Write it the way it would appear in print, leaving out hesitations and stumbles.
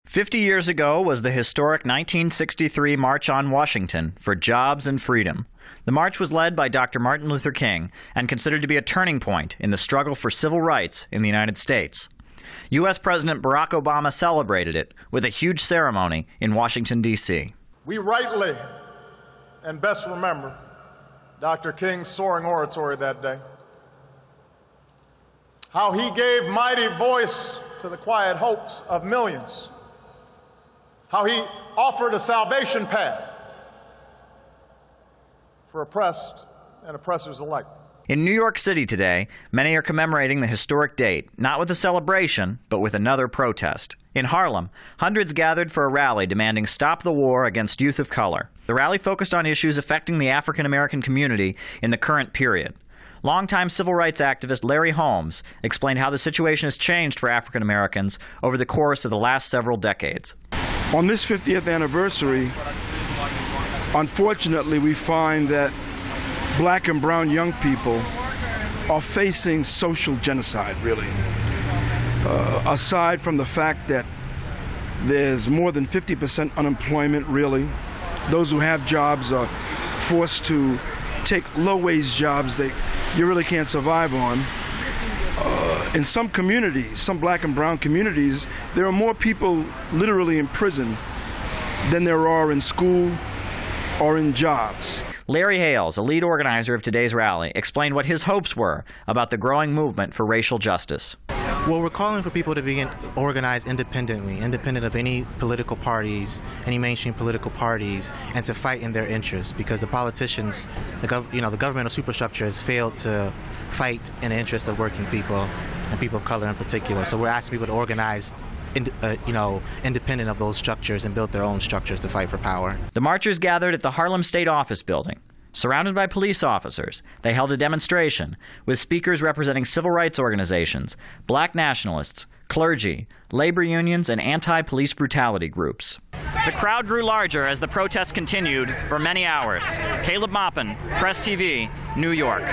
50 years ago was the historic 1963 March on Washington for Jobs and Freedom. The march was led by Dr. Martin Luther King and considered to be a turning point in the struggle for civil rights in the United States. U.S. President Barack Obama celebrated it with a huge ceremony in Washington, D.C. We rightly and best remember Dr. King's soaring oratory that day. How he gave mighty voice to the quiet hopes of millions. How he offered a salvation path for oppressed and oppressors alike. In New York City today, many are commemorating the historic date, not with a celebration, but with another protest. In Harlem, hundreds gathered for a rally demanding stop the war against youth of color. The rally focused on issues affecting the African American community in the current period. Longtime civil rights activist Larry Holmes explained how the situation has changed for African Americans over the course of the last several decades. On this 50th anniversary, unfortunately, we find that black and brown young people are facing social genocide, really. Aside from the fact that there's more than 50% unemployment, really. Those who have jobs are forced to take low-wage jobs that you really can't survive on. In some communities, some black and brown communities, there are more people literally in prison than there are in school or in jobs. Larry Hales, a lead organizer of today's rally, explained what his hopes were about the growing movement for racial justice. Well, we're calling for people to be organized independently, independent of any political parties, any mainstream political parties, and to fight in their interests, because the politicians, the governmental superstructure has failed to fight in the interests of working people and people of color in particular. So we're asking people to organize independent of those structures and build their own structures to fight for power. The marchers gathered at the Harlem State Office building. Surrounded by police officers, they held a demonstration with speakers representing civil rights organizations, black nationalists, clergy, labor unions, and anti-police brutality groups. The crowd grew larger as the protest continued for many hours. Caleb Maupin, Press TV, New York.